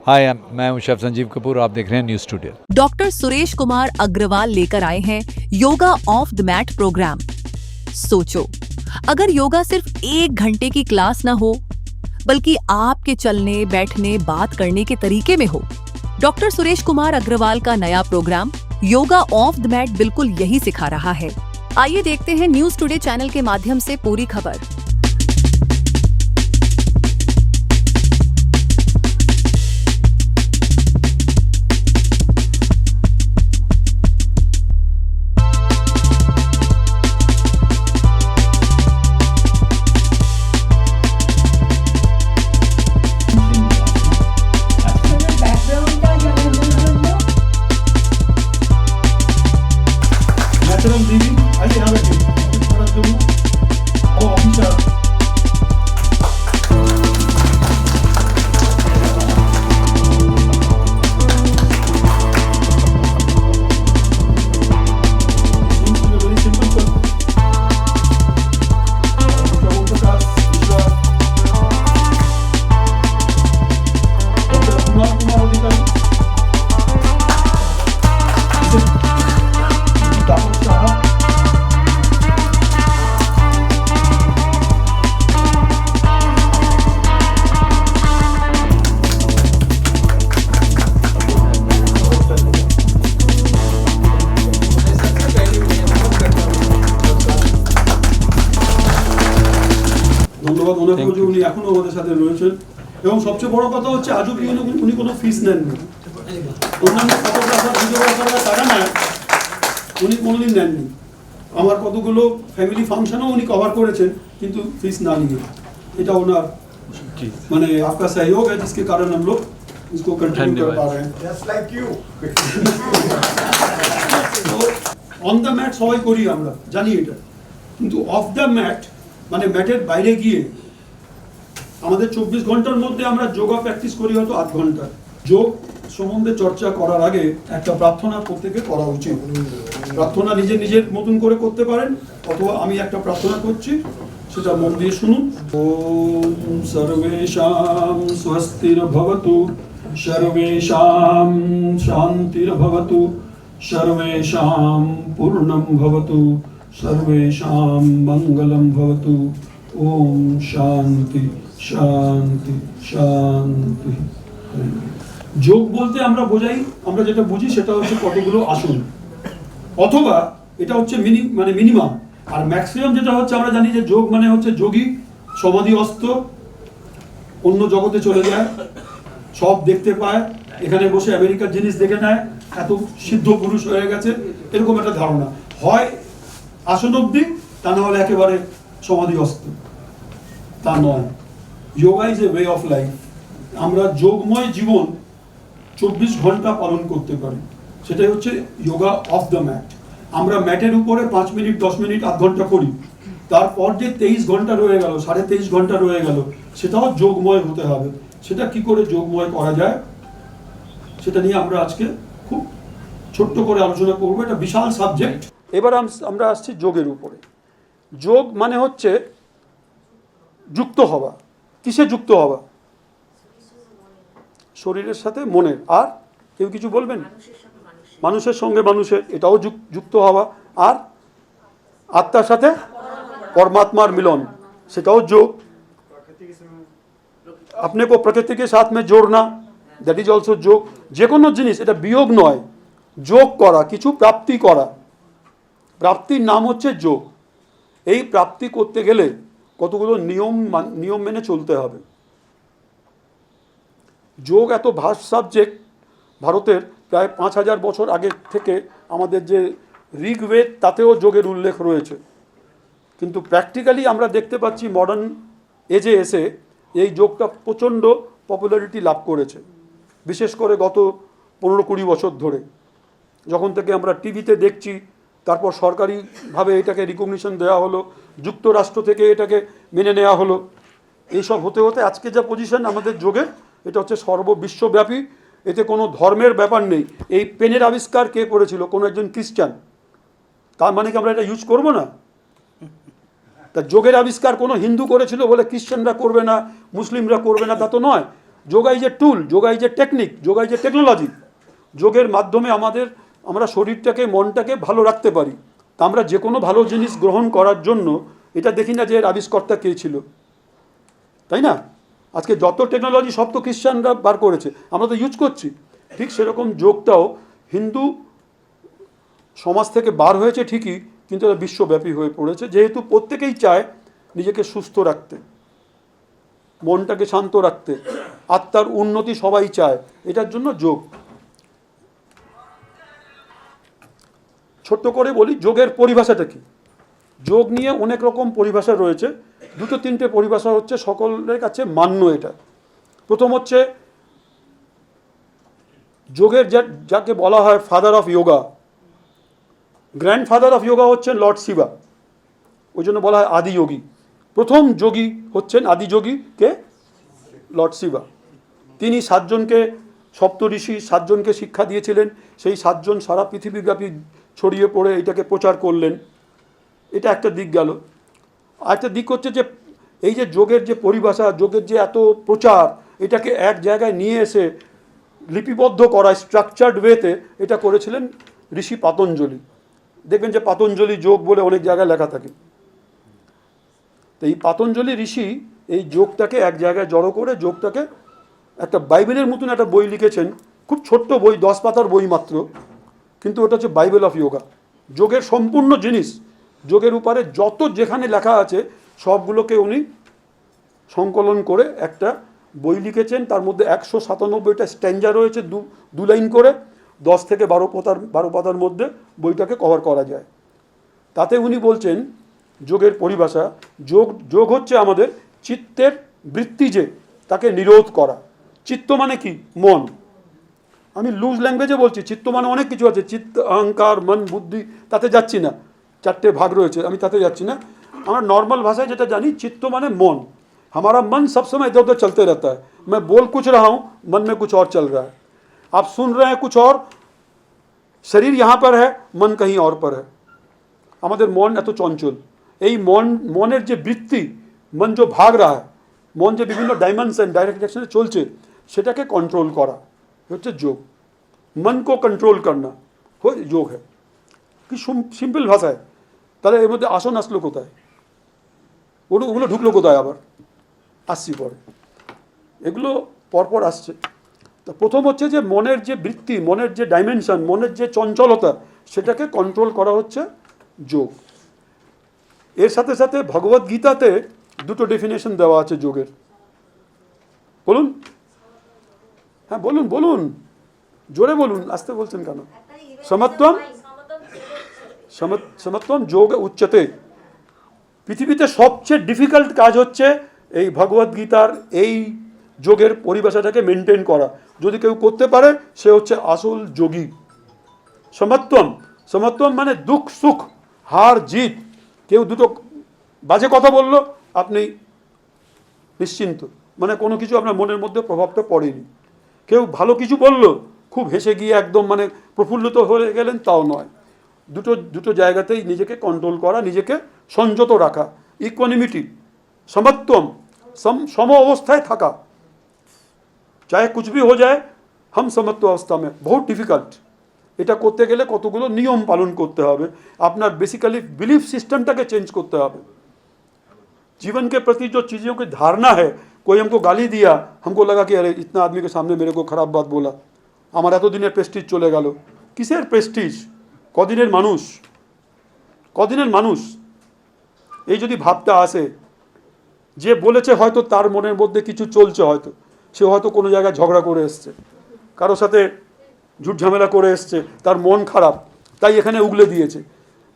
हाय मैं हूं शेफ संजीव कपूर, आप देख रहे हैं news studio. Doctor Suresh Kumar Agrawal लेकर आए हैं yoga off the mat program. सोचो, अगर योगा सिर्फ 1 घंटे की क्लास ना हो, बल्कि आपके चलने, बैठने, बात करने के तरीके में हो, डॉक्टर सुरेश कुमार अग्रवाल का नया program yoga off the mat बिल्कुल यही सिखा रहा है। आइए देखते हैं न्यूज़ टुडे चैनल के माध्यम से पूरी खबर। नेचुरल ब्रीदिंग, आइए यहाँ बैठिए। वो ऑफिसर वेरी सिंपल सर। प्रभु प्रकाश विश्वास, डॉक्टर कुमार अधिकारी, तापस साहा, ধন্যবাদ ওনাকেও যে উনি এখনো আমাদের সাথে রয়েছেন। এবং সবচেয়ে বড় কথা হচ্ছে আজও উনি কোনো ফিস নেননি। অন্যান্য ফটোগ্রাফার, ভিডিওগ্রাফাররা টাকা নেয়, উনি কোনোদিন নেননি। আমার কতগুলো ফ্যামিলি ফাংশনও উনি কভার করেছেন, কিন্তু ফিস না নিয়ে। এটা ওনার মানে आपका सहयोग है जिसके कारण हम लोग इसको कंटिन्यू कर पा रहे हैं। Just like you. তো অন দ্য ম্যাট সবাই করি আমরা, জানি এটা, কিন্তু অফ দ্য ম্যাট মানে ম্যাটের বাইরে গিয়ে আমাদের 24 ঘন্টার মধ্যে আমরা যোগা প্র্যাকটিস করি হয়তো 8 ঘন্টা। যোগ সম্বন্ধে চর্চা করার আগে একটা প্রার্থনা প্রত্যেকে করা উচিত। প্রার্থনা নিজের মতন করে করতে পারেন, অথবা আমি একটা প্রার্থনা করছি, সেটা মন দিয়ে শুনুন। ওম সর্বেষাং স্বস্তির্ভবতু, সর্বেষাং শান্তির্ভবতু, সর্বেষাং পূর্ণং ভবতু, সর্বেষাং মঙ্গলং ভবতু। ওম শান্তি শান্তি শান্তি। যোগ বলতে আমরা যেটা বুঝি সেটা হচ্ছে কতগুলো আসন, অথবা এটা হচ্ছে মিনিমাম। আর ম্যাক্সিমাম যেটা হচ্ছে আমরা জানি যে যোগ মানে হচ্ছে যোগী সমাধিস্থ, অন্য জগতে চলে যায়, সব দেখতে পায়, এখানে বসে আমেরিকার জিনিস দেখে নেয়, এত সিদ্ধ পুরুষ হয়ে গেছে, এরকম একটা ধারণা হয়। আসন অবধি, তা না হলে একেবারে সমাধিস্থ। তা নয়, yoga is a way of life. আমরা যোগময় জীবন 24 ঘন্টা পালন করতে পারি, সেটাই হচ্ছে যোগা অফ দ্য ম্যাট। আমরা ম্যাটের উপরে 5 মিনিট, 10 মিনিট, আধ ঘন্টা করি, তারপর যে 23 ঘন্টা রয়ে গেল, 23.5 ঘন্টা রয়ে গেল, সেটাও যোগময় হতে হবে। সেটা কি করে যোগময় করা যায়, সেটা নিয়ে আমরা আজকে খুব ছোট্ট করে আলোচনা করবো। এটা বিশাল সাবজেক্ট। এবার আমরা আসছি যোগের উপরে। যোগ মানে হচ্ছে যুক্ত হওয়া। কিসে যুক্ত হওয়া? শরীরের সাথে মনের। আর কেউ কিছু বলবেন? মানুষের সঙ্গে মানুষের, এটাও যুক্ত হওয়া। আর আত্মার সাথে परमात्मार मिलन, সেটাও যোগ। अपने को प्रकृति के साथ में जोड़ना, दैट इज ऑल्सो যোগ। যে কোনো জিনিস, এটা বিয়োগ নয়, যোগ করা, কিছু প্রাপ্তি করা। প্রাপ্তির নাম হচ্ছে যোগ। এই প্রাপ্তি করতে গেলে কতগুলো নিয়ম মেনে চলতে হবে। যোগ এত ভাস্ট সাবজেক্ট, ভারতের প্রায় 5000 বছর আগে থেকে আমাদের যে ঋগ্বেদ, তাতেও যোগের উল্লেখ রয়েছে। কিন্তু প্র্যাকটিক্যালি আমরা দেখতে পাচ্ছি মডার্ন এজে এসে এই যোগটা প্রচণ্ড পপুলারিটি লাভ করেছে, বিশেষ করে গত 15-20 বছর ধরে। যখন থেকে আমরা টিভিতে দেখছি, তারপর সরকারিভাবে এটাকে রিকগনিশন দেওয়া হলো, যুক্তরাষ্ট্র থেকে এটাকে মেনে নেওয়া হলো। এইসব হতে হতে আজকে যা পজিশন আমাদের যোগের, এটা হচ্ছে সর্ববিশ্বব্যাপী। এতে কোনো ধর্মের ব্যাপার নেই। এই পেনের আবিষ্কার কে করেছিল? কোনো একজন খ্রিস্টান। তার মানে কি আমরা এটা ইউজ করবো না? তা যোগের আবিষ্কার কোনো হিন্দু করেছিল বলে খ্রিস্টানরা করবে না, মুসলিমরা করবে না, তা তো নয়। Yoga is a tool, yoga is a technique, yoga is a technology. যোগের মাধ্যমে আমরা শরীরটাকে মনটাকে ভালো রাখতে পারি। তা আমরা যে কোনো ভালো জিনিস গ্রহণ করার জন্য এটা দেখি না যে এর আবিষ্কর্তা কে ছিল, তাই না? আজকে যত টেকনোলজি সব তো খ্রিস্টানরা বার করেছে, আমরা তো ইউজ করছি। ঠিক সেরকম যোগটাও হিন্দু সমাজ থেকে বার হয়েছে ঠিকই, কিন্তু এটা বিশ্বব্যাপী হয়ে পড়েছে, যেহেতু প্রত্যেকেই চায় নিজেকে সুস্থ রাখতে, মনটাকে শান্ত রাখতে, আত্মার উন্নতি সবাই চায়, এটার জন্য যোগ। ছোট্ট করে বলি যোগের পরিভাষাটা কি। যোগ নিয়ে অনেক রকম পরিভাষা রয়েছে, দুটো তিনটে পরিভাষা হচ্ছে সকলের কাছে মান্য। এটা প্রথম হচ্ছে যোগের যাকে বলা হয় father of yoga, grandfather of yoga হচ্ছেন লর্ড শিবা, ওই জন্য বলা হয় আদিযোগী। প্রথম যোগী হচ্ছেন আদিযোগী কে? লর্ড শিবা। তিনি 7 জনকে, সপ্তঋষি 7 জনকে শিক্ষা দিয়েছিলেন, সেই 7 জন সারা পৃথিবীব্যাপী ছড়িয়ে পড়ে এটাকে প্রচার করলেন। এটা একটা দিক গেল। আরেকটা দিক হচ্ছে যে এই যে যোগের যে পরিভাষা, যোগের যে এত প্রচার, এটাকে এক জায়গায় নিয়ে এসে লিপিবদ্ধ করা স্ট্রাকচার্ড ওয়েতে এটা করেছিলেন ঋষি পাতঞ্জলি। দেখবেন যে পাতঞ্জলি যোগ বলে অনেক জায়গায় লেখা থাকে। তো এই পাতঞ্জলি ঋষি এই যোগটাকে এক জায়গায় জড়ো করে যোগটাকে একটা বাইবেলের মতন একটা বই লিখেছেন, খুব ছোট্ট বই, 10 পাতার বই মাত্র, কিন্তু ওটা হচ্ছে বাইবেল অফ যোগা। যোগের সম্পূর্ণ জিনিস, যোগের উপরে যত যেখানে লেখা আছে সবগুলোকে উনি সংকলন করে একটা বই লিখেছেন। তার মধ্যে 197টা স্ট্যাঞ্জা রয়েছে, দু লাইন করে, 10 থেকে 12 পাতার মধ্যে বইটাকে কভার করা যায়। তাতে উনি বলছেন যোগের পরিভাষা, যোগ হচ্ছে আমাদের চিত্তের বৃত্তি, যে তাকে নিরোধ করা। চিত্ত মানে কি? মন। আমি লুজ ল্যাঙ্গুয়েজে বলছি, চিত্ত মানে অনেক কিছু আছে, চিত্ত, অহংকার, মন, বুদ্ধি, তাতে যাচ্ছি না, 4টে ভাগ রয়েছে, আমি তাতে যাচ্ছি না। আমরা নর্মাল ভাষায় যেটা জানি, চিত্ত মানে মন। हमारा मन सब समय इधर उधर चलते रहता है, मैं बोल कुछ रहा हूँ, मन में कुछ और चल रहा है, आप सुन रहे हैं कुछ और, शरीर यहाँ पर है, मन कहीं और पर है। আমাদের মন এত চঞ্চল, এই মনের যে বৃত্তি, মন যে ভাগ রা হয়, মন যে বিভিন্ন ডাইমেনশন ডাইরেকশনে চলছে, সেটাকে কন্ট্রোল করা হচ্ছে যোগ। মন কো কন্ট্রোল করনা যোগ है। কি সিম্পল ভাষায়। তাহলে এর মধ্যে আসন আসলো কোথায়? ওগুলো ঢুকলো কোথায়? আবার আসছি পরে, এগুলো পরপর আসছে। তা প্রথম হচ্ছে যে মনের যে বৃত্তি, মনের যে ডাইমেনশন, মনের যে চঞ্চলতা, সেটাকে কন্ট্রোল করা হচ্ছে যোগ। এর সাথে সাথে ভগবদ গীতাতে 2টো ডেফিনেশন দেওয়া আছে যোগের। বলুন, হ্যাঁ বলুন বলুন, জোরে বলুন, আসতে বলছেন কেন? সমত্বম সমত্বম যোগ উচ্চতে। পৃথিবীতে সবচেয়ে ডিফিকাল্ট কাজ হচ্ছে এই ভগবদ গীতার এই যোগের পরিভাষাটাকে মেনটেন করা। যদি কেউ করতে পারে সে হচ্ছে আসল যোগী। সমত্বম মানে দুঃখ সুখ, হার জিত। কেউ দুটো বাজে কথা বললো, আপনি নিশ্চিন্ত, মানে কোনো কিছু আপনার মনের মধ্যে প্রভাবটা পড়েনি। কেউ ভালো কিছু বললো, খুব হেসে গিয়ে একদম মানে প্রফুল্লিত হয়ে গেলেন, তাও নয়। দুটো জায়গাতেই নিজেকে কন্ট্রোল করা, নিজেকে সংযত রাখা, ইকুয়ানিমিটি, সমত্বম, সম অবস্থায় থাকা। চাहे कुछ भी हो जाए, हम समत्व अवस्था में। बहुत डिफिकाल्ट। এটা করতে গেলে কতগুলো নিয়ম পালন করতে হবে, আপনার বেসিক্যালি बिलीफ सिस्टमটাকে চেঞ্জ করতে হবে। जीवन के प्रति जो चीज़ों की धारणा है, कोई हमको गाली दिया, हमको लगा कि अरे इतना आदमी के सामने मेरे को खराब बात बोला, আমার এতদিনের প্রেস্টিজ চলে গেল। কিসের প্রেস্টিজ? কদিনের মানুষ। এই যদি ভাবটা আসে, যে বলেছে হয়তো তার মনের মধ্যে কিছু চলছে, হয়তো সে হয়তো কোনো জায়গায় ঝগড়া করে এসছে, কারোর সাথে ঝুট ঝামেলা করে এসছে, তার মন খারাপ, তাই এখানে উগলে দিয়েছে।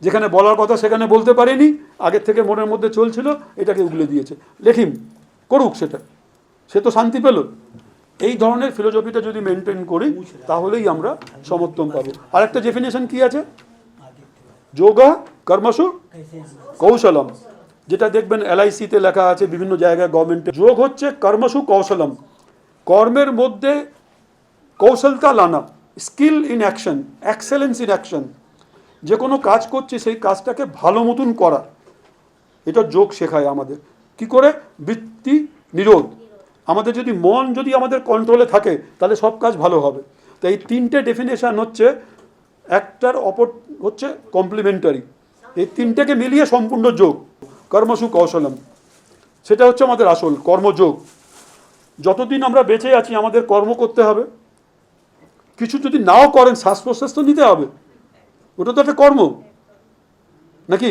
যেখানে বলার কথা সেখানে বলতে পারেনি, আগের থেকে মনের মধ্যে চলছিল, এটাকে উগলে দিয়েছে। লেখিম করুক, সেটা, সে তো শান্তি পেল। এই ধরনের ফিলোসফিটা যদি মেনটেন করি, তাহলেই আমরা সমত্বম পাবো। আরেকটা ডেফিনেশন কি আছে? যোগা কর্মসু কৌশলম, যেটা দেখবেন LIC-তে লেখা আছে, বিভিন্ন জায়গায় গভর্নমেন্টে। যোগ হচ্ছে কর্মসু কৌশলম, কর্মের মধ্যে কৌশলতা লানা, skill in action, excellence in action. যে কোনো কাজ করছি সেই কাজটাকে ভালো মতন করা, এটা যোগ শেখায় আমাদের। কি করে? বৃত্তি নিরোধ। আমাদের যদি মন যদি আমাদের কন্ট্রোলে থাকে তাহলে সব কাজ ভালো হবে। তো এই তিনটে ডেফিনেশন হচ্ছে একটার অপর হচ্ছে কমপ্লিমেন্টারি, এই তিনটেকে মিলিয়ে সম্পূর্ণ যোগ। কর্মসু কৌশলম, সেটা হচ্ছে আমাদের আসল কর্মযোগ। যতদিন আমরা বেঁচে আছি আমাদের কর্ম করতে হবে। কিছু যদি নাও করেন শ্বাস প্রশ্বাস তো নিতে হবে, ওটা তো একটা কর্ম নাকি,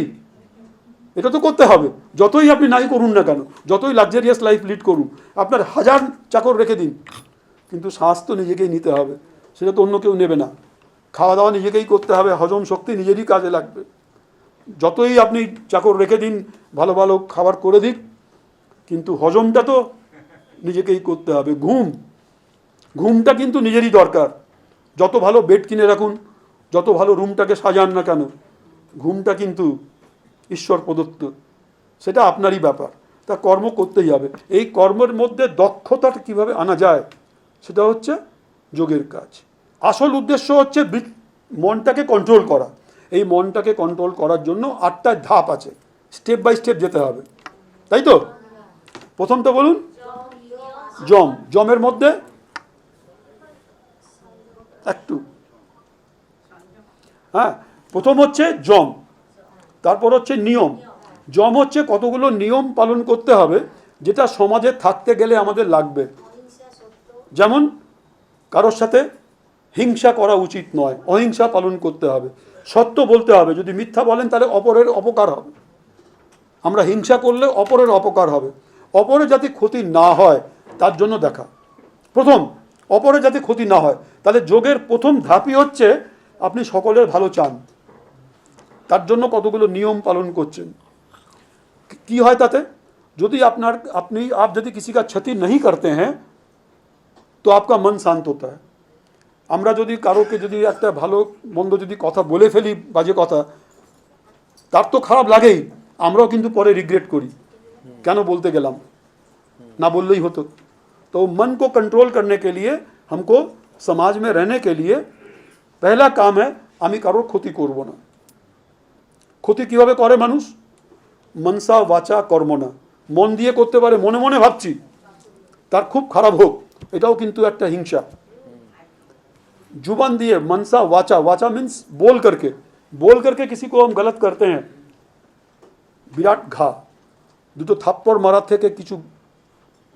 এটা তো করতে হবে। যতই আপনি নাই করুন না কেন, যতই লাক্সারিয়াস লাইফ লিড করুন, আপনার 1000 চাকর রেখে দিন, কিন্তু শ্বাস তো নিজেকেই নিতে হবে, সেটা তো অন্য কেউ নেবে না। খাওয়া দাওয়া নিজেকেই করতে হবে, হজম শক্তি নিজেরই কাজে লাগবে। যতই আপনি চাকর রেখে দিন, ভালো ভালো খাবার করে দিক, কিন্তু হজমটা তো নিজেকেই করতে হবে। ঘুমটা কিন্তু নিজেরই দরকার। যত ভালো বেড কিনে রাখুন, যত ভালো রুমটাকে সাজান না কেন, ঘুমটা কিন্তু ঈশ্বর প্রদত্ত, সেটা আপনারই ব্যাপার। তা কর্ম করতেই হবে। এই কর্মের মধ্যে দক্ষতাটা কীভাবে আনা যায়, সেটা হচ্ছে যোগের কাজ। আসল উদ্দেশ্য হচ্ছে মনটাকে কন্ট্রোল করা। এই মনটাকে কন্ট্রোল করার জন্য 8টা ধাপ আছে, স্টেপ বাই স্টেপ যেতে হবে, তাই তো? প্রথমটা বলুন, জমের মধ্যে একটু, হ্যাঁ, প্রথম হচ্ছে জম, তারপর হচ্ছে নিয়ম। জম হচ্ছে কতগুলো নিয়ম পালন করতে হবে যেটা সমাজে থাকতে গেলে আমাদের লাগবে। যেমন কারোর সাথে হিংসা করা উচিত নয়, অহিংসা পালন করতে হবে, সত্য বলতে হবে। যদি মিথ্যা বলেন তাহলে অপরের অপকার হবে। আমরা হিংসা করলে অপরের অপকার হবে। অপরের যাতে ক্ষতি না হয় তার জন্য দেখা, প্রথম অপরের যাতে ক্ষতি না হয়। তাহলে যোগের প্রথম ধাপই হচ্ছে আপনি সকলের ভালো চান, তার জন্য কতগুলো নিয়ম পালন করছেন। কি হয় তাতে? যদি आप यदि किसी का क्षति नहीं करते हैं तो आपका मन शांत होता है। আমরা যদি কারোকে যদি একটা ভালো মন্দ যদি কথা বলে ফেলি, বাজে কথা, তার তো খারাপ লাগেই, আমরাও কিন্তু পরে রিগ্রেট করি, কেন বলতে গেলাম, ना बोलना ही होता। तो मन को कंट्रोल करने के लिए हमको समाज में रहने के लिए पहला काम है আমি কারোর ক্ষতি করব না। ক্ষতি কিভাবে করে মানুষ? মনসা বাচা কর্ম না, মন দিয়ে করতে পারে, মনে মনে ভাবছি তার খুব খারাপ হোক, এটাও কিন্তু একটা হিংসা। जुबान दिए मनसा वाचा, वाचा मीन्स बोल करके किसी को हम गलत करते हैं, বিরাট ঘা। দুটো থাপ্পড় মারার থেকে কিছু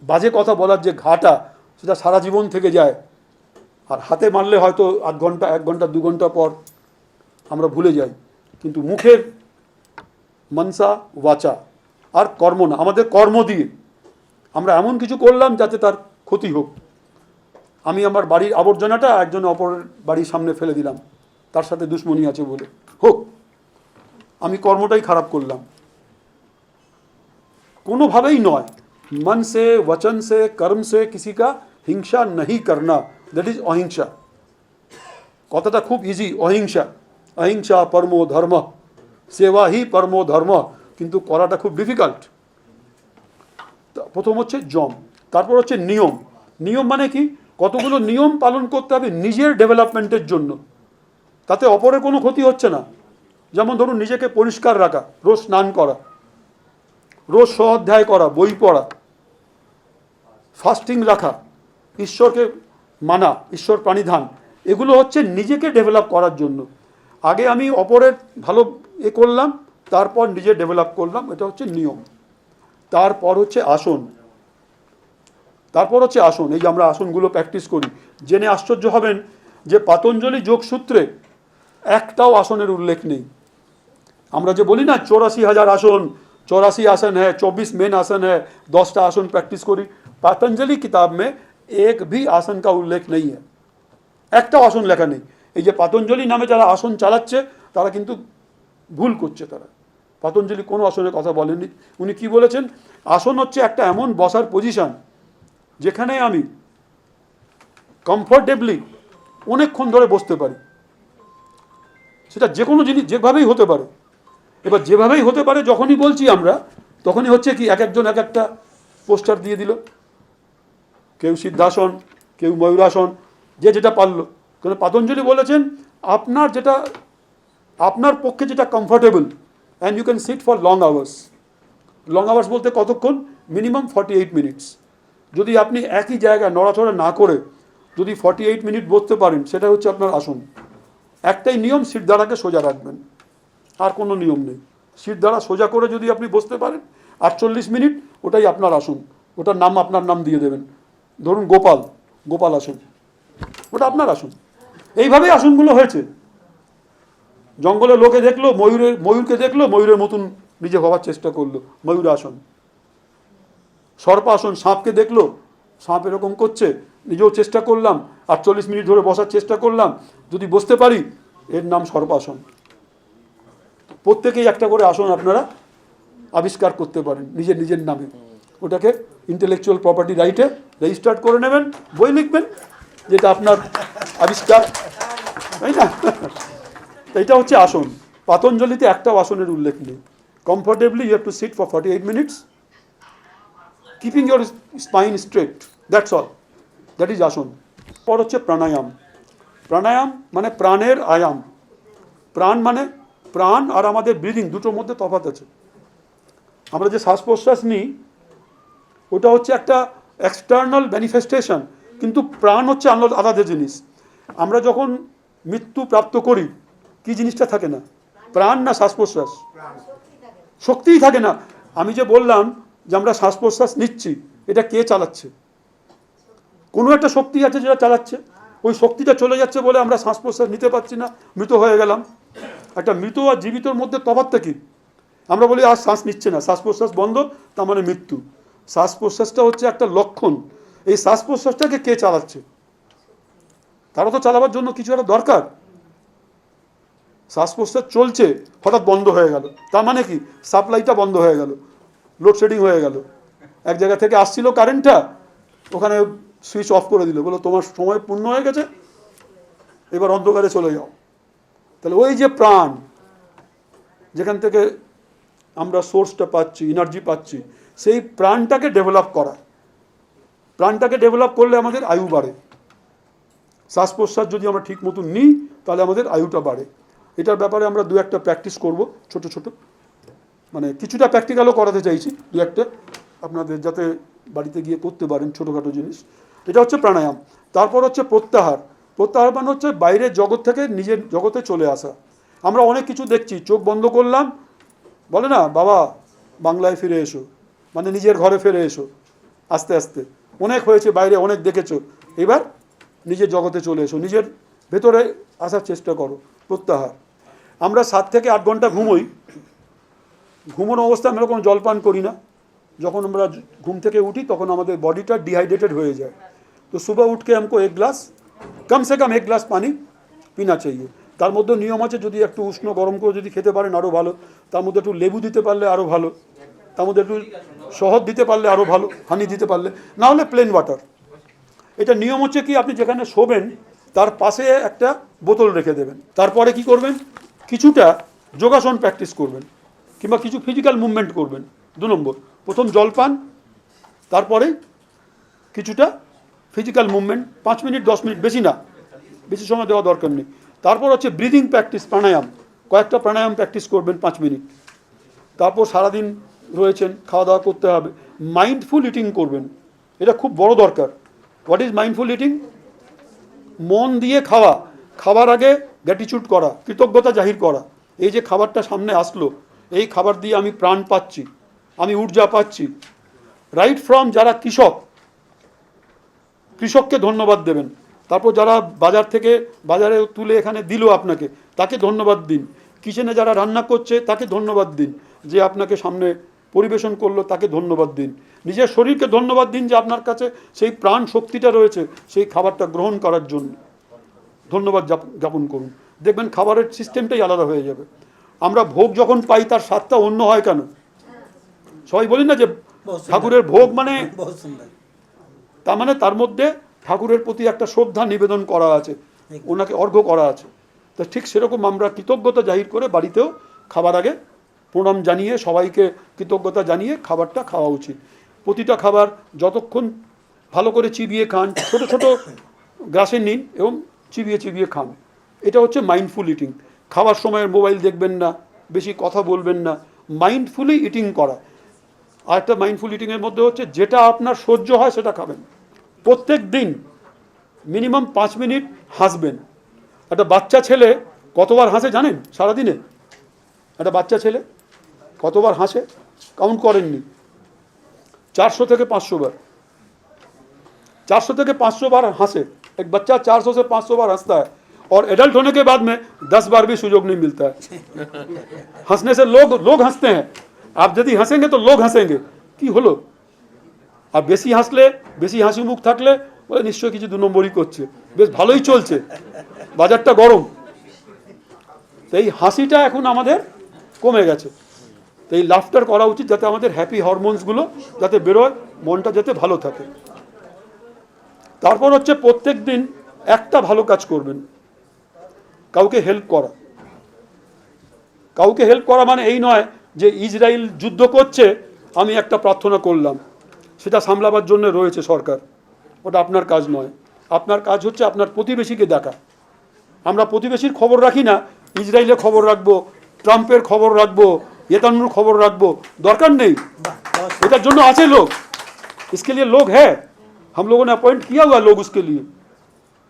বাজে কথা বলার যে ঘাটা, সেটা সারা জীবন থেকে যায়। আর হাতে মারলে হয়তো আধ ঘন্টা, 1 ঘন্টা, 2 ঘন্টা পর আমরা ভুলে যাই, কিন্তু মুখের মনসা ওয়াচা আর কর্ম না, আমাদের কর্ম দিয়ে আমরা এমন কিছু করলাম যাতে তার ক্ষতি হোক। আমি আমার বাড়ির আবর্জনাটা একজন অপরের বাড়ির সামনে ফেলে দিলাম, তার সাথে দুশ্মনী আছে বলে, হোক, আমি কর্মটাই খারাপ করলাম। কোনোভাবেই নয়, मन से, वचन से, कर्म से किसी का हिंसा नहीं करना, दैट इज अहिंसा। কথাটা খুব ইজি, অহিংসা। অহিংসা পরমো ধর্ম, সেবা হি পরমো ধর্ম, কিন্তু করাটা খুব ডিফিকাল্ট। প্রথম হচ্ছে জম, তারপর হচ্ছে নিয়ম। নিয়ম মানে কি? কতগুলো নিয়ম পালন করতে হবে নিজের ডেভেলপমেন্টের জন্য, তাতে অপরের কোনো ক্ষতি হচ্ছে না। যেমন ধরুন নিজেকে পরিষ্কার রাখা, রোজ স্নান করা, রোজ স্বাধ্যায় করা, বই পড়া, ফাস্টিং রাখা, ঈশ্বরকে মানা, ঈশ্বর প্রাণিধান, এগুলো হচ্ছে নিজেকে ডেভেলপ করার জন্য। আগে আমি অপরের ভালো করলাম, তারপর নিজে ডেভেলপ করলাম, এটা হচ্ছে নিয়ম। তারপর হচ্ছে আসন, এই যে আমরা আসনগুলো প্র্যাকটিস করি, জেনে আশ্চর্য হবেন যে পাতঞ্জলি যোগসূত্রে একটাও আসনের উল্লেখ নেই। আমরা যে বলি না 84,000 আসন, 84 आसन है, 24 मेन आसन है, 10टा आसन प्रैक्टिस करी, पतंजलि किताब में एक भी आसन का उल्लेख नहीं है, একটা আসন লেখা নেই। এই যে পতঞ্জলি নামে যারা আসন চালাচ্ছে তারা কিন্তু ভুল করছে। তারা পতঞ্জলি কোনো আসনের কথা বলেননি। উনি কি বলেছেন? আসন হচ্ছে একটা এমন বসার পজিশন যেখানে আমি কমফোর্টেবলি অনেকক্ষণ ধরে বসতে পারি। সেটা যে কোনো জিনিস যেভাবেই হতে পারে। এবার যেভাবেই হতে পারে যখনই বলছি আমরা, তখনই হচ্ছে কি এক একজন এক একটা পোস্টার দিয়ে দিল, কেউ সিদ্ধাসন, কেউ ময়ূরাসন, যে যেটা পারলো। কারণ পতঞ্জলি বলেছেন আপনার পক্ষে যেটা comfortable, and you can sit for long hours. Long hours বলতে কতক্ষণ? Minimum 48 minutes. যদি আপনি একই জায়গায় নড়াচড়া না করে যদি 48 মিনিট বসতে পারেন, সেটা হচ্ছে আপনার আসন। একটাই নিয়ম, শিরদাঁড়াকে সোজা রাখবেন, আর কোনো নিয়ম নেই। শিরদাঁড়া সোজা করে যদি আপনি বসতে পারেন 48 মিনিট, ওটাই আপনার আসন। ওটার নাম আপনার নাম দিয়ে দেবেন, ধরুন গোপাল আসন, ওটা আপনার আসন। এইভাবেই আসনগুলো হয়েছে। জঙ্গলে লোকে দেখলো ময়ূরকে দেখলো, ময়ূরের মতন নিজে হওয়ার চেষ্টা করলো, ময়ূর আসন। সর্পাসন, সাপকে দেখলো, সাপ এরকম করছে, নিজেও চেষ্টা করলাম, 48 মিনিট ধরে বসার চেষ্টা করলাম, যদি বসতে পারি, এর নাম সর্পাসন। প্রত্যেকেই একটা করে আসন আপনারা আবিষ্কার করতে পারেন নিজের নামে। ওটাকে ইন্টেলেকচুয়াল প্রপার্টি রাইটে রেজিস্টার্ড করে নেবেন, বই লিখবেন, যেটা আপনার আবিষ্কার, তাই না? এইটা হচ্ছে আসন। পাতঞ্জলিতে একটাও আসনের উল্লেখ নেই। Comfortably you have to sit for 48 minutes, keeping your spine straight, that's all, that is asana. পর হচ্ছে প্রাণায়াম। প্রাণায়াম মানে প্রাণের আয়াম। প্রাণ মানে প্রাণ আর আমাদের ব্রিদিং দুটোর মধ্যে তফাৎ আছে। আমরা যে শ্বাস প্রশ্বাস নিই, ওটা হচ্ছে একটা এক্সটার্নাল ম্যানিফেস্টেশন, কিন্তু প্রাণ হচ্ছে আলাদা জিনিস। আমরা যখন মৃত্যু প্রাপ্ত করি, কি জিনিসটা থাকে না? প্রাণ না শ্বাস প্রশ্বাস? শক্তিই থাকে না। আমি যে বললাম যে আমরা শ্বাস প্রশ্বাস নিচ্ছি, এটা কে চালাচ্ছে? কোনো একটা শক্তি আছে যেটা চালাচ্ছে। ওই শক্তিটা চলে যাচ্ছে বলে আমরা শ্বাস প্রশ্বাস নিতে পারছি না, মৃত হয়ে গেলাম। একটা মৃত আর জীবিতর মধ্যে তফাৎটা কি? আমরা বলি আর শ্বাস নিচ্ছে না, শ্বাস প্রশ্বাস বন্ধ, তার মানে মৃত্যু। শ্বাস প্রশ্বাসটা হচ্ছে একটা লক্ষণ। এই শ্বাস প্রশ্বাসটাকে কে চালাচ্ছে? তারা তো চালাবার জন্য কিছু একটা দরকার। শ্বাস প্রশ্বাস চলছে, হঠাৎ বন্ধ হয়ে গেল, তার মানে কি? সাপ্লাইটা বন্ধ হয়ে গেল, লোডশেডিং হয়ে গেল। এক জায়গা থেকে আসছিল কারেন্টটা, ওখানে সুইচ অফ করে দিল, বলো তোমার সময় পূর্ণ হয়ে গেছে, এবার অন্ধকারে চলে যাও। তাহলে ওই যে প্রাণ, যেখান থেকে আমরা সোর্সটা পাচ্ছি, এনার্জি পাচ্ছি, সেই প্রাণটাকে ডেভেলপ করা। প্রাণটাকে ডেভেলপ করলে আমাদের আয়ু বাড়ে। শ্বাস প্রশ্বাস যদি আমরা ঠিক মতো নিই, তাহলে আমাদের আয়ুটা বাড়ে। এটার ব্যাপারে আমরা দু একটা প্র্যাকটিস করব, ছোট ছোট, মানে কিছুটা প্র্যাকটিক্যালও করাতে চাইছি, দু একটা আপনাদের যাতে বাড়িতে গিয়ে করতে পারেন, ছোটোখাটো জিনিস। এটা হচ্ছে প্রাণায়াম। তারপর হচ্ছে প্রত্যাহার। প্রত্যাহার মানে হচ্ছে বাইরের জগৎ থেকে নিজের জগতে চলে আসা। আমরা অনেক কিছু দেখছি, চোখ বন্ধ করলাম, বলে না বাবা বাংলায় ফিরে এসো, মানে নিজের ঘরে ফিরে এসো। আস্তে আস্তে অনেক হয়েছে, বাইরে অনেক দেখেছো, এবার নিজের জগতে চলে এসো, নিজের ভেতরে আসার চেষ্টা করো। প্রত্যাহার। আমরা 7 থেকে 8 ঘন্টা ঘুমোই। ঘুমানো অবস্থায় আমরা কোনো জলপান করি না। যখন আমরা ঘুম থেকে উঠি তখন আমাদের বডিটা डिहाइड्रेटेड হয়ে যায়। তো सुबह उठ के हमको 1 গ্লাস, कम से कम 1 গ্লাস পানি পিনা चाहिए। তার মধ্যে নিয়ম আছে, যদি একটু উষ্ণ গরম করে যদি খেতে পারেন আরও ভালো, তার মধ্যে একটু লেবু দিতে পারলে আরও ভালো, তার মধ্যে একটু শহদ দিতে পারলে আরও ভালো, হানি দিতে পারলে, না হলে প্লেন ওয়াটার। এটা নিয়ম হচ্ছে কি, আপনি যেখানে শোবেন তার পাশে একটা বোতল রেখে দেবেন। তারপরে কি করবেন, কিছুটা যোগাসন প্র্যাকটিস করবেন, কিংবা কিছু ফিজিক্যাল মুভমেন্ট করবেন। 2 নম্বর, প্রথম জলপান, তারপরে কিছুটা ফিজিক্যাল মুভমেন্ট, 5 মিনিট 10 মিনিট, বেশি না, বেশি সময় দেওয়া দরকার নেই। তারপর হচ্ছে ব্রিদিং প্র্যাকটিস, প্রাণায়াম, কয়েকটা প্রাণায়াম প্র্যাকটিস করবেন 5 মিনিট। তারপর সারাদিন রয়েছেন, খাওয়া দাওয়া করতে হবে, মাইন্ডফুল ইটিং করবেন। এটা খুব বড় দরকার। What is mindful eating? মন দিয়ে খাওয়া, খাবার আগে গ্র্যাটিটিউড করা, কৃতজ্ঞতা জাহির করা। এই যে খাবারটা সামনে আসলো, এই খাবার দিয়ে আমি প্রাণ পাচ্ছি, আমি ঊর্জা পাচ্ছি। রাইট ফ্রম যারা কৃষককে ধন্যবাদ দেবেন। তারপর যারা বাজারে তুলে এখানে দিল আপনাকে, তাকে ধন্যবাদ দিন। কিচেনে যারা রান্না করছে তাকে ধন্যবাদ দিন, যে আপনাকে সামনে পরিবেশন করলো, তাকে ধন্যবাদ দিন। নিজের শরীরকে ধন্যবাদ দিন যে আপনার কাছে সেই প্রাণ শক্তিটা রয়েছে সেই খাবারটা গ্রহণ করার জন্য। ধন্যবাদ জ্ঞাপন করুন, দেখবেন খাবারের সিস্টেমটাই আলাদা হয়ে যাবে। আমরা ভোগ যখন পাই তার স্বাদটা অন্য হয় কেন? সবাই বলি না যে ঠাকুরের ভোগ মানে, তার মানে তার মধ্যে ঠাকুরের প্রতি একটা শ্রদ্ধা নিবেদন করা আছে, ওনাকে অর্ঘ্য করা আছে। তা ঠিক সেরকম আমরা কৃতজ্ঞতা জাহির করে বাড়িতেও খাবার আগে প্রণাম জানিয়ে, সবাইকে কৃতজ্ঞতা জানিয়ে খাবারটা খাওয়া উচিত। প্রতিটা খাবার যতক্ষণ ভালো করে চিবিয়ে খান, ছোট ছোট গ্লাসে নিন এবং চিবিয়ে খান। এটা হচ্ছে মাইন্ডফুল ইটিং। খাওয়ার সময় মোবাইল দেখবেন না, বেশি কথা বলবেন না, মাইন্ডফুলি ইটিং করা। আর একটা মাইন্ডফুল ইটিংয়ের মধ্যে হচ্ছে যেটা আপনার সহ্য হয় সেটা খাবেন। প্রত্যেক দিন মিনিমাম 5 মিনিট হাসবেন। একটা বাচ্চা ছেলে কতবার হাসে জানেন সারাদিনে? একটা বাচ্চা ছেলে কতবার হাসে কাউন্ট করেননি? 400 থেকে 500 বার। 400 থেকে 500 बार हंसे एक बच्चा 400 से 500 बार हंसता है और एडल्ट होने के बाद में 10 बार भी सुयोग नहीं मिलता है। हंसने से लोग हंसते हैं। आप यदि हंसेंगे तो लोग हंसेंगे कि हलो আর বেশি হাসলে বেশি হাসি মুখ থাকলে বলে নিশ্চয়ই কিছু 2 নম্বরই করছে, বেশ ভালোই চলছে, বাজারটা গরম। তো এই হাসিটা এখন আমাদের কমে গেছে। তো এই লাফটার করা উচিত যাতে আমাদের হ্যাপি হরমোনসগুলো যাতে বেরোয়, মনটা যাতে ভালো থাকে। তারপর হচ্ছে প্রত্যেক দিন একটা ভালো কাজ করবেন, কাউকে হেল্প করা। কাউকে হেল্প করা মানে এই নয় যে ইসরায়েল যুদ্ধ করছে আমি একটা প্রার্থনা করলাম, সেটা সামলাবার জন্য রয়েছে সরকার, ওটা আপনার কাজ নয়। আপনার কাজ হচ্ছে আপনার প্রতিবেশীকে দেখা। আমরা প্রতিবেশীর খবর রাখি না, ইসরায়েলের খবর রাখবো, ট্রাম্পের খবর রাখবো, নেতানিয়াহুর খবর রাখবো, দরকার নেই। এটার জন্য আছে লোক, इसके लिए लोग है, हम लोगों ने अपॉइंट किया हुआ लोग उसके लिए।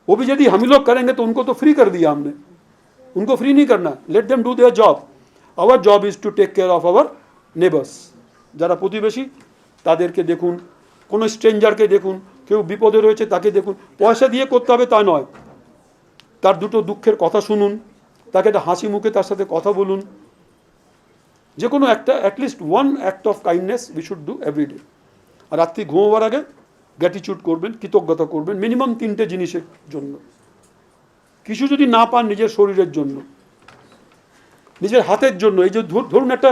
वो भी यदि हम ही लोग करेंगे तो उनको तो फ्री कर दिया हमने, उनको फ्री नहीं करना। Let them do their job. Our job is to take care of our neighbours. যারা প্রতিবেশী তাদেরকে দেখুন, কোনো স্ট্রেঞ্জারকে দেখুন, কেউ বিপদে রয়েছে তাকে দেখুন। পয়সা দিয়ে করতে হবে তা নয়, তার দুটো দুঃখের কথা শুনুন, তাকে একটা হাসি মুখে তার সাথে কথা বলুন। যে কোনো একটা at least 1 act of kindness we should do every day. আর রাত্রি ঘুমোবার আগে গ্র্যাটিটিউড করবেন, কৃতজ্ঞতা করবেন মিনিমাম 3টে জিনিসের জন্য। কিছু যদি না পান নিজের শরীরের জন্য, নিজের হাতের জন্য। এই যে ধরুন একটা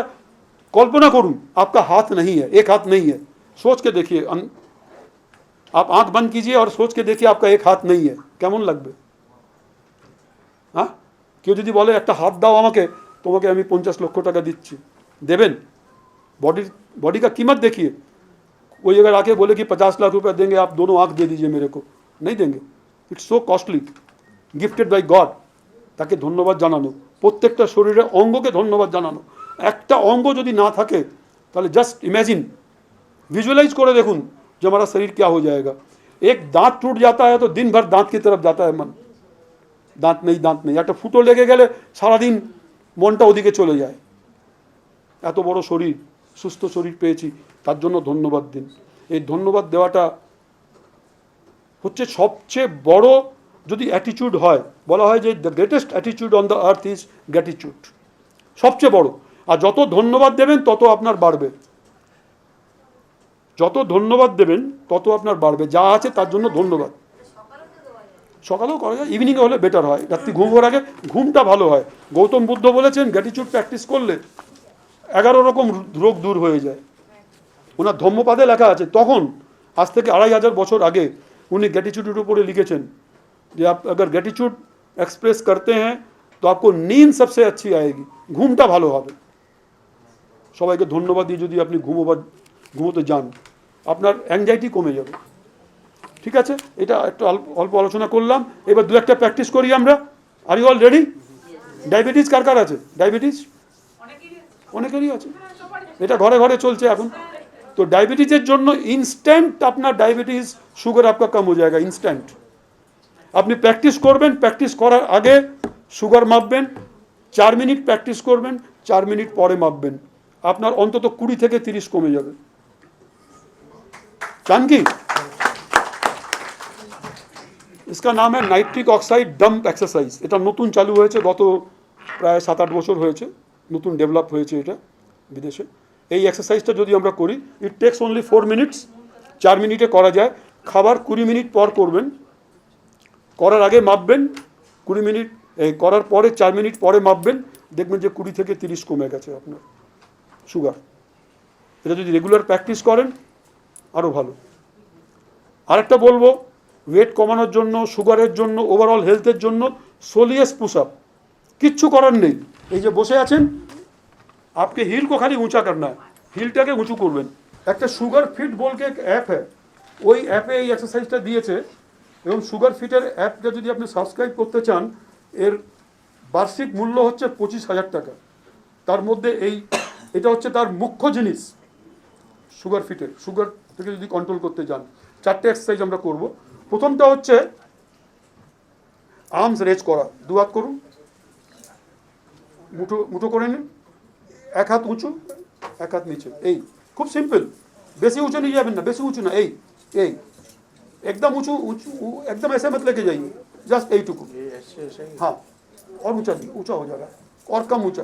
कल्पना करूं आपका हाथ नहीं है, एक हाथ नहीं है, सोच के देखिए, आप आंख बंद कीजिए और सोच के देखिए आपका एक हाथ नहीं है, কেমন লাগবে? হ্যাঁ, কেউ যদি বলে একটা হাত দাও আমাকে, তোমাকে আমি 50 লক্ষ টাকা দিচ্ছি, দেবেন? बॉडी का कीमत देखिए। कोई अगर आके बोले कि 50 लाख रुपया देंगे, आप दोनों आंख दे दीजिए मेरे को, नहीं देंगे। It's so costly, gifted bye God. তাকে ধন্যবাদ জানানো, প্রত্যেকটা শরীরের অঙ্গকে ধন্যবাদ জানানো। একটা অঙ্গ যদি না থাকে তাহলে জাস্ট ইমেজিन, विजुअलाइज করে দেখুন যে हमारा शरीर क्या हो जाएगा। एक दांत टूट जाता है तो दिन भर दांत की तरफ जाता है मन, दांत नहीं। একটা ফুটো লেগে গেলে সারাদিন মনটা ওদিকে চলে যায়। এত বড় শরীর, সুস্থ শরীর পেয়েছি, তার জন্য ধন্যবাদ দিন। এই ধন্যবাদ দেওয়াটা হচ্ছে সবচেয়ে বড় যদি অ্যাটিটিউড হয়, বলা হয় যে the greatest attitude on the earth is gratitude, সবচেয়ে বড়। আর যত ধন্যবাদ দেবেন তত আপনার বাড়বে, যত ধন্যবাদ দেবেন তত আপনার বাড়বে। যা আছে তার জন্য ধন্যবাদ। সকালেও করা যায়, ইভিনিংয়ে হলে বেটার হয়। রাত্রি ঘুমোবার আগে ঘুমটা ভালো হয়। গৌতম বুদ্ধ বলেছেন গ্র্যাটিটিউড প্র্যাকটিস করলে 11 রকম রোগ দূর হয়ে যায়। ওনার ধম্মপাদে লেখা আছে, তখন আজ থেকে 2500 বছর আগে উনি গ্র্যাটিটিউডের উপরে লিখেছেন যে आप अगर ग्रैटिट्यूड एक्सप्रेस करते हैं तो आपको नींद सबसे अच्छी आएगी, ঘুমটা ভালো হবে। সবাইকে ধন্যবাদ দিয়ে যদি আপনি ঘুমোতে যান, আপনার অ্যাংজাইটি কমে যাবে। ঠিক আছে, এটা একটু অল্প আলোচনা করলাম। এবার 2-1টা প্র্যাকটিস করি আমরা। আর ইউ অল রেডি? ডায়াবেটিস কার কার আছে? ডায়াবেটিস অনেকেরই আছে, এটা ঘরে ঘরে চলছে এখন। তো ডায়াবেটিসের জন্য ইনস্ট্যান্ট আপনার ডায়াবেটিস সুগার आपका कम हो जाएगा, ইনস্ট্যান্ট। আপনি প্র্যাকটিস করবেন, প্র্যাকটিস করার আগে সুগার মাপবেন, 4 মিনিট প্র্যাকটিস করবেন, 4 মিনিট পরে মাপবেন, আপনার অন্তত 20 থেকে 30 কমে যাবে। চান কি? इसका नाम है নাইট্রিক অক্সাইড ডাম্প এক্সারসাইজ। এটা নতুন চালু হয়েছে, গত প্রায় 7-8 বছর হয়েছে, নতুন ডেভেলপ হয়েছে এটা বিদেশে। এই এক্সারসাইজটা যদি আমরা করি, ইট টেক্স অনলি 4 মিনিটস, 4 মিনিটে করা যায়। খাবার 20 মিনিট পর করবেন, করার আগে মাপবেন 20 মিনিট, এই করার পরে 4 মিনিট পরে মাপবেন, দেখবেন যে 20 থেকে 30 কমে গেছে আপনার সুগার। এটা যদি রেগুলার প্র্যাকটিস করেন আরও ভালো। আরেকটা বলবো, ওয়েট কমানোর জন্য, সুগারের জন্য, ওভারঅল হেলথের জন্য সোলিয়াস পুশ আপ। কিচ্ছু করার নেই, এই যে বসে আছেন, आपके हिल को खाली ऊंचा करना है, হিলটাকে উঁচু করবেন। একটা সুগার ফিট বলকে এক অ্যাপ है, ওই অ্যাপে এই এক্সারসাইজটা দিয়েছে। এবং সুগার ফিটের অ্যাপটা যদি আপনি সাবস্ক্রাইব করতে চান, এর বার্ষিক মূল্য হচ্ছে 25,000 টাকা। তার মধ্যে এটা হচ্ছে তার মুখ্য জিনিস, সুগার ফিটের, সুগার থেকে যদি কন্ট্রোল করতে যান, 4টে এক্সারসাইজ আমরা করব। প্রথমটা হচ্ছে আর্মস রেজ করা, 2 হাত করুন, মুঠো মুঠো করে নিন, 1 হাত উঁচু 1 হাত নিচে, এই খুব সিম্পল, বেশি উঁচু নিয়ে যাবেন না, বেশি উঁচু না, এই এই एकदम ऊंचू ऊंचू एकदम ऐसे मत लेके जाइए, जस्ट এইটুকু, हाँ और ऊंचा नहीं, ऊंचा हो जाएगा और कम ऊंचा,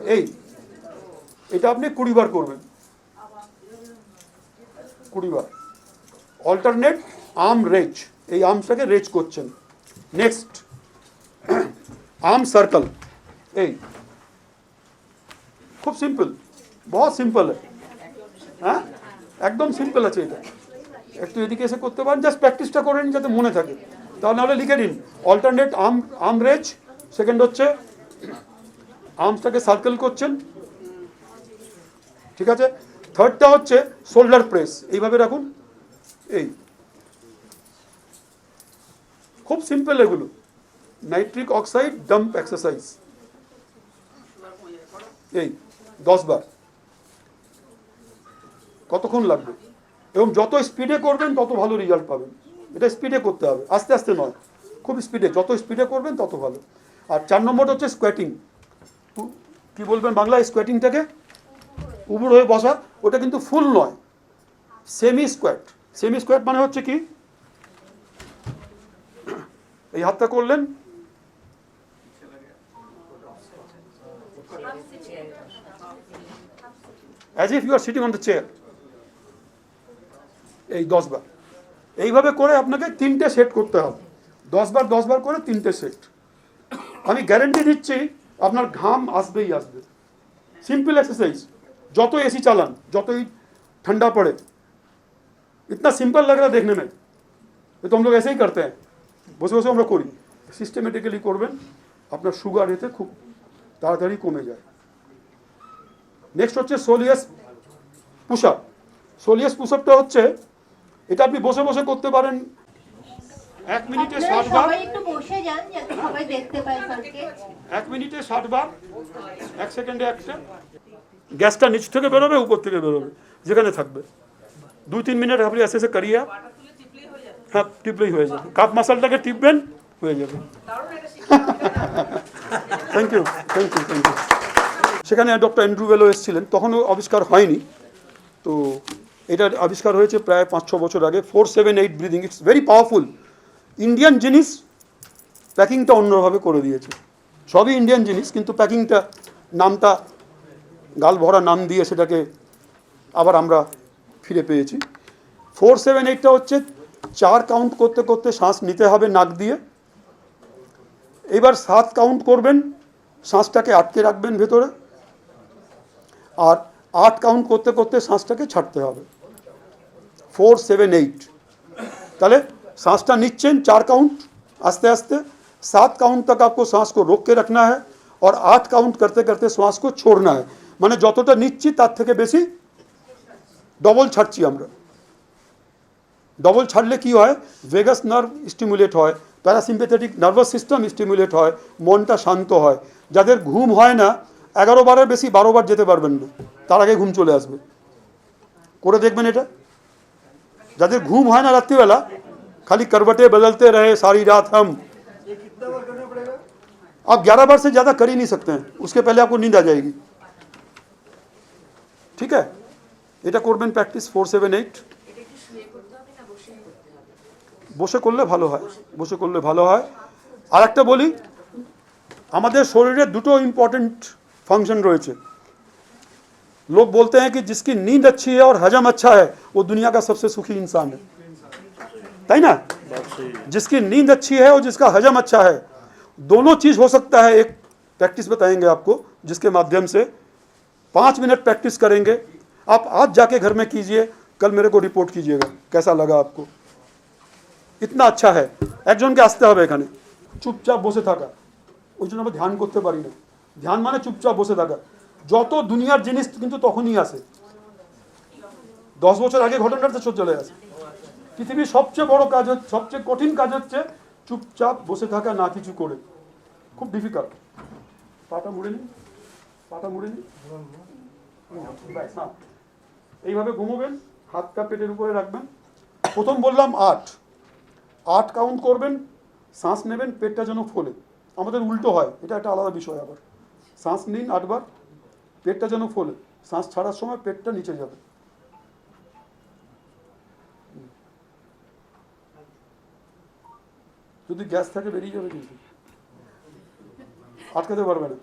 এটা আপনি 20 বার করবেন, 20 বার অল্টারনেট আর্ম রেজ, এই আর্মসটাকে রেজ করছেন। নেক্সট আর্ম সার্কেল, এই খুব সিম্পল, बहुत সিম্পল, হ্যাঁ একদম সিম্পল আছে এটা, একটু এদিকে এসে করতে পারেন, জাস্ট প্র্যাকটিসটা করে নিন যাতে মনে থাকে, তাহলে নাহলে লিখে নিন অল্টারনেট আর্ম রেজ। সেকেন্ড হচ্ছে আর্মসটাকে সার্কেল করছেন, ঠিক আছে। থার্ডটা হচ্ছে শোল্ডার প্রেস, এইভাবে রাখুন, এই খুব সিম্পল এগুলো, নাইট্রিক অক্সাইড ডাম্প এক্সারসাইজ, এই 10 বার। কতক্ষণ লাগবে এবং যত স্পিডে করবেন তত ভালো রেজাল্ট পাবেন, এটা স্পিডে করতে হবে, আস্তে আস্তে নয়, খুব স্পিডে, যত স্পিডে করবেন তত ভালো। আর 4 নম্বরটা হচ্ছে স্কোয়াটিং, কি বলবেন বাংলায় স্কোয়াটিংটাকে, উবুড় হয়ে বসা, ওটা কিন্তু ফুল নয়, সেমি স্কোয়াট। সেমি স্কোয়াট মানে হচ্ছে কি, এই হাতটা করলেন, as if you are sitting on the chair, এই 10 বার এইভাবে করে আপনাকে 3টে সেট করতে হবে, 10 বার 10 বার করে 3টে সেট। আমি গ্যারেন্টি দিচ্ছি আপনার ঘাম আসবেই আসবে, सिंपल एक्सरसाइज, जो तो एसी चालान, जो तो ठंडा पड़े, इतना सिंपल लग रहा है देखने में, ये तो हम लोग ऐसे ही करते हैं, बसे बसे আমরা করি, সিস্টেমেটিক্যালি করবেন, আপনার সুগার এতে খুব তাড়াতাড়ি কমে যায়। নেক্সট হচ্ছে soleus push up. Soleus push আপটা হচ্ছে, এটা আপনি বসে বসে করতে পারেন, 1 মিনিটে 60 বার, সবাই একটু বসে যান যাতে সবাই দেখতে পায় স্যারকে। 1 মিনিটে 60 বার, 1 সেকেন্ডে একটা, গ্যাসটা নিচ থেকে বেরোবে উপর থেকে বেরোবে, যেখানে থাকবে 2-3 মিনিট আপনি ऐसे ऐसे करिए आप, হ্যাঁ টিপলেই হয়ে যাবে, কাপ মাসালটাকে টিপবেন হয়ে যাবে। Thank you thank you thank you. সেখানে ডক্টর অ্যান্ড্রু ওয়েলো এসেছিলেন, তখনও আবিষ্কার হয়নি, তো এটা আবিষ্কার হয়েছে প্রায় 5-6 বছর আগে। 4-7-8 breathing, it's very powerful. Indian জিনিস, প্যাকিংটা অন্যভাবে করে দিয়েছে, সবই ইন্ডিয়ান জিনিস, কিন্তু প্যাকিংটা, নামটা গাল ভরা নাম দিয়ে সেটাকে আবার আমরা ফিরে পেয়েছি। 4-7-8টা হচ্ছে 4 কাউন্ট করতে করতে শ্বাস নিতে হবে নাক দিয়ে, এবার 7 কাউন্ট করবেন, শ্বাসটাকে আটকে রাখবেন ভেতরে, আর 8 কাউন্ট করতে করতে শ্বাসটাকে ছাড়তে হবে। 4-7-8, তাহলে सांसटा नीचे 4 काउंट आस्ते आस्ते, 7 काउंट तक आपको सांस को रोक के रखना है और 8 काउंट करते करते श्वास को छोड़ना है, माने যতটা নিচ্ছি তার থেকে বেশি ডবল ছাড়ছি আমরা। ডবল ছাড়লে কি হয়, ভেগাস নার্ভ স্টিমুলেট হয়, প্যারাসিম্প্যাথেটিক নার্ভাস সিস্টেম স্টিমুলেট হয়, মনটা শান্ত হয়। যাদের ঘুম হয় না 11 বারের বেশি 12 বার যেতে পারবেন না, তার আগে ঘুম চলে আসবে, করে দেখবেন এটা। যাদের ঘুম হয় না রাত্রিবেলা, खाली करवटें बदलते रहे सारी रात हम, ये कितना बार करना पड़ेगा? आप 11 बार से ज़्यादा कर ही नहीं सकते हैं, उसके पहले आपको नींद आ जाएगी, ठीक है। এটা করবেন প্র্যাকটিস 4-7-8। বসে করলে ভালো হয়, বসে করলে ভালো হয়। আর একটা বলি, আমাদের শরীরে দুটো ইম্পর্টেন্ট ফাংশন রয়েছে। लोग बोलते हैं कि जिसकी नींद अच्छी है और हजम अच्छा है वो दुनिया का सबसे सुखी इंसान है, है ना। जिसकी नींद अच्छी है और जिसका हजम अच्छा है, दोनों चीज हो सकता है। एक प्रैक्टिस बताएंगे आपको, जिसके माध्यम से 5 मिनट प्रैक्टिस करेंगे, आप आज जाके घर में कीजिए, कल मेरे को रिपोर्ट कीजिएगा कैसा लगा आपको। इतना अच्छा है। একজন কে আসতে হবে এখানে, চুপচাপ বসে থাকা, ওই জন্য আমরা ধ্যান করতে পারি না। ধ্যান মানে চুপচাপ বসে থাকা। যত দুনিয়ার জিনিস কিন্তু তখনই আসে, 10 বছর আগে ঘটনাটা চলে আসে। পৃথিবীর সবচেয়ে বড় কাজ হচ্ছে, সবচেয়ে কঠিন কাজ হচ্ছে চুপচাপ বসে থাকা, না কিছু করে, খুব ডিফিকাল্ট। পাটা মুড়ে নি, পাটা মুড়ে নি, এইভাবে ঘুমোবেন, হাতটা পেটের উপরে রাখবেন। প্রথম বললাম 8 কাউন্ট করবেন, শ্বাস নেবেন, পেটটা যেন ফোলে। আমাদের উল্টো হয়, এটা একটা আলাদা বিষয়। আবার শ্বাস নিন 8 বার, পেটটা যেন ফোলে। শ্বাস ছাড়ার সময় পেটটা নিচে যাবে। যদি গ্যাস থাকে বেরিয়ে যাবে, কিন্তু আটকাতে পারবে না,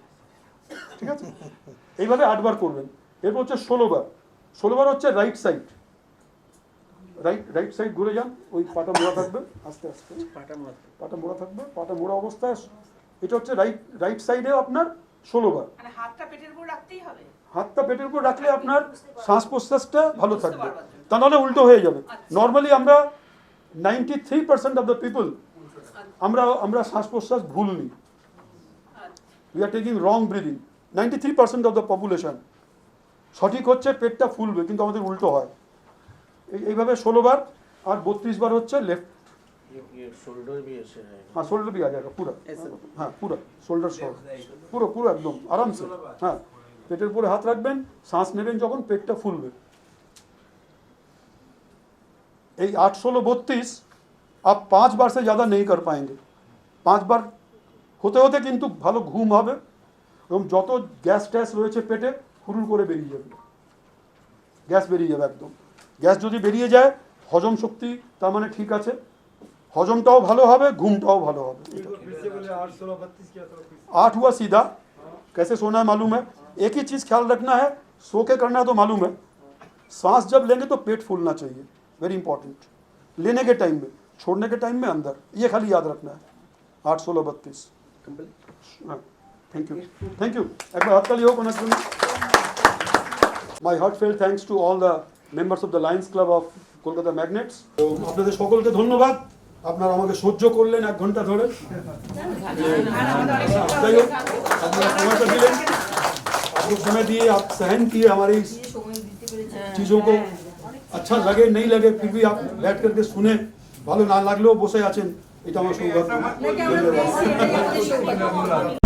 ঠিক আছে? এইভাবে 8 বার করবেন। এরপর হচ্ছে 16 বার। 16 বার হচ্ছে রাইট সাইড, রাইট সাইড ঘুরে যান, ওই পাটা মোড়া থাকবে, আস্তে আস্তে পাটা মোড়া থাকবে, পাটা মোড়া অবস্থায়। এটা হচ্ছে রাইট সাইডে আপনার 16 বার। মানে হাতটা পেটের উপর রাখতেই হবে? হাতটা পেটের উপর রাখলে আপনার শ্বাস প্রশ্বাসটা ভালো থাকবে, তা নাহলে উল্টো হয়ে যাবে। নর্মালি আমরা 93% অফ দ্য পিপল আমরা শ্বাস প্রশ্বাস ভুল নিই। We are taking wrong breathing. 93% of the population. সঠিক হচ্ছে পেটটা ফুলবে, কিন্তু আমাদের উল্টো হয়। এইভাবে 16 বার। আর 32 বার হচ্ছে লেফট। शोल्डर भी ऐसे है। हाँ, शोल्डर भी आ जाएगा पूरा। हाँ, पूरा शोल्डर शॉर्ट, পুরো পুরো একদম আরামসে। হ্যাঁ, পেটের উপরে হাত রাখবেন, শ্বাস নেবেন যখন পেটটা ফুলবে। এই 8, 16, 32 आप 5 बार से ज़्यादा नहीं कर पाएंगे। 5 বার হতে হতে কিন্তু ভালো ঘুম হবে এবং যত গ্যাস ট্যাস রয়েছে পেটে হুড়ুর করে বেরিয়ে যাবে। গ্যাস বেরিয়ে যাবে একদম। গ্যাস যদি বেরিয়ে যায়, হজম শক্তি তার মানে ঠিক আছে, হজমটাও ভালো হবে, ঘুমটাও ভালো হবে। 8 हुआ सीधा। कैसे सोना है मालूम है? एक ही चीज़ ख्याल रखना है, सो के करना है तो मालूम है। सांस जब लेंगे तो पेट फूलना चाहिए, वेरी इंपॉर्टेंट। लेने के टाइम में, छोड़ने के टाइम में अंदर, ये खाली याद रखना है। 8, 16, 32। Thank you. एक बार हाथ ताली हो कोना कोना। My heartfelt thanks to all the members of the Lions Club of Kolkata Magnets. তো আপনাদের সকলকে ধন্যবাদ, আপনারা আমাকে সহ্য করলেন 1 ঘন্টা ধরে। যাই হোক, আপনারা সময়টা দিলেন, आपको समय दिए, आप सहन किए हमारी चीज़ों को। अच्छा लगे नहीं लगे फिर भी आप बैठ करके सुने, ভালো না লাগলেও বসে আছেন, এটা আমার সৌভাগ্য। ধন্যবাদ।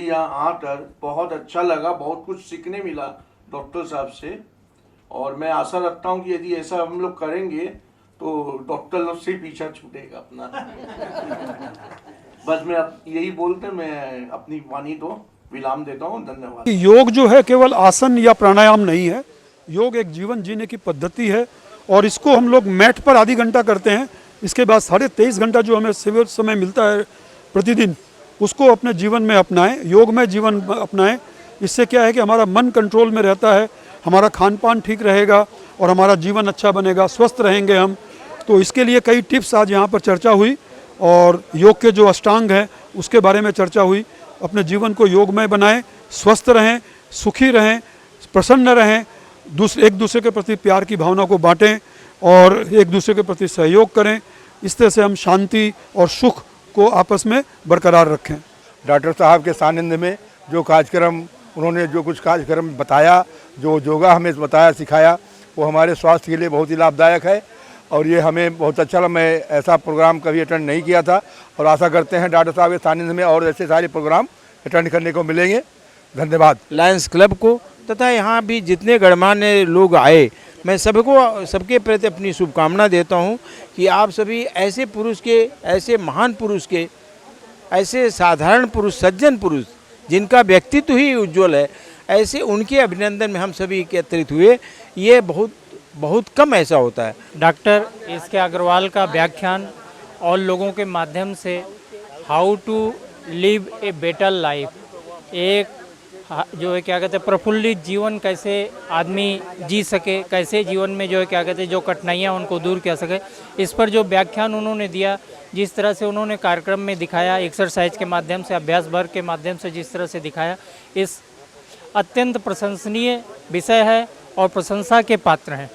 यहाँ आकर बहुत अच्छा लगा, बहुत कुछ सीखने मिला डॉक्टर साहब से। और मैं आशा रखता हूँ कि यदि ऐसा हम लोग करेंगे तो डॉक्टर लोग से पीछा छूटेगा अपना। बस मैं यही बोलते मैं अपनी वाणी को विराम देता हूँ। धन्यवाद। योग जो है केवल आसन या प्राणायाम नहीं है, योग एक जीवन जीने की पद्धति है और इसको हम लोग मैट पर आधी घंटा करते हैं। इसके बाद 23.5 घंटा जो हमें सिविल समय मिलता है प्रतिदिन, उसको अपने जीवन में अपनाएं, योग में जीवन अपनाएं। इससे क्या है कि हमारा मन कंट्रोल में रहता है, हमारा खान पान ठीक रहेगा और हमारा जीवन अच्छा बनेगा, स्वस्थ रहेंगे हम। तो इसके लिए कई टिप्स आज यहाँ पर चर्चा हुई और योग के जो अष्टांग हैं उसके बारे में चर्चा हुई। अपने जीवन को योगमय बनाएं, स्वस्थ रहें, सुखी रहें, प्रसन्न रहें, एक दूसरे के प्रति प्यार की भावना को बांटें और एक दूसरे के प्रति सहयोग करें। इस तरह से हम शांति और सुख को आपस में बरकरार रखें। डॉक्टर साहब के सानिध्य में जो कार्यक्रम उन्होंने जो कुछ कार्यक्रम बताया, जो योगा हमें बताया सिखाया, वो हमारे स्वास्थ्य के लिए बहुत ही लाभदायक है। और ये हमें बहुत अच्छा लगा। मैं ऐसा प्रोग्राम कभी अटेंड नहीं किया था और आशा करते हैं डॉक्टर साहब के सानिध्य में और ऐसे सारे प्रोग्राम अटेंड करने को मिलेंगे। धन्यवाद। लायंस क्लब को तथा यहाँ भी जितने गणमान्य लोग आए, मैं सबके प्रति अपनी शुभकामना देता हूँ कि आप सभी ऐसे पुरुष के, ऐसे महान पुरुष के, ऐसे साधारण पुरुष, सज्जन पुरुष जिनका व्यक्तित्व ही उज्ज्वल है, ऐसे उनके अभिनंदन में हम सभी एकत्रित हुए। ये बहुत कम ऐसा होता है। Doctor S K. अग्रवाल का व्याख्यान और लोगों के माध्यम से how to live a better life, एक जो है क्या कहते हैं प्रफुल्लित जीवन कैसे आदमी जी सके, कैसे जीवन में जो है क्या कहते हैं जो कठिनाइयाँ उनको दूर किया सके, इस पर जो व्याख्यान उन्होंने दिया, जिस तरह से उन्होंने कार्यक्रम में दिखाया, एक्सरसाइज के माध्यम से, अभ्यास वर्ग के माध्यम से जिस तरह से दिखाया, इस अत्यंत प्रशंसनीय विषय है और प्रशंसा के पात्र हैं।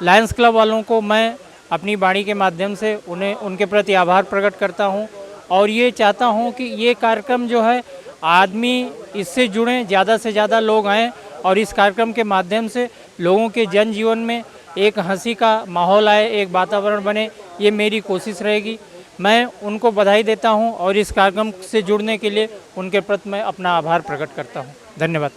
लायंस क्लब वालों को मैं अपनी वाणी के माध्यम से उनके प्रति आभार प्रकट करता हूं और ये चाहता हूं कि ये कार्यक्रम जो है आदमी इससे जुड़ें, ज़्यादा से ज़्यादा लोग आएँ और इस कार्यक्रम के माध्यम से लोगों के जनजीवन में एक हंसी का माहौल आए, एक वातावरण बने, ये मेरी कोशिश रहेगी। मैं उनको बधाई देता हूं और इस कार्यक्रम से जुड़ने के लिए उनके प्रति मैं अपना आभार प्रकट करता हूं। धन्यवाद।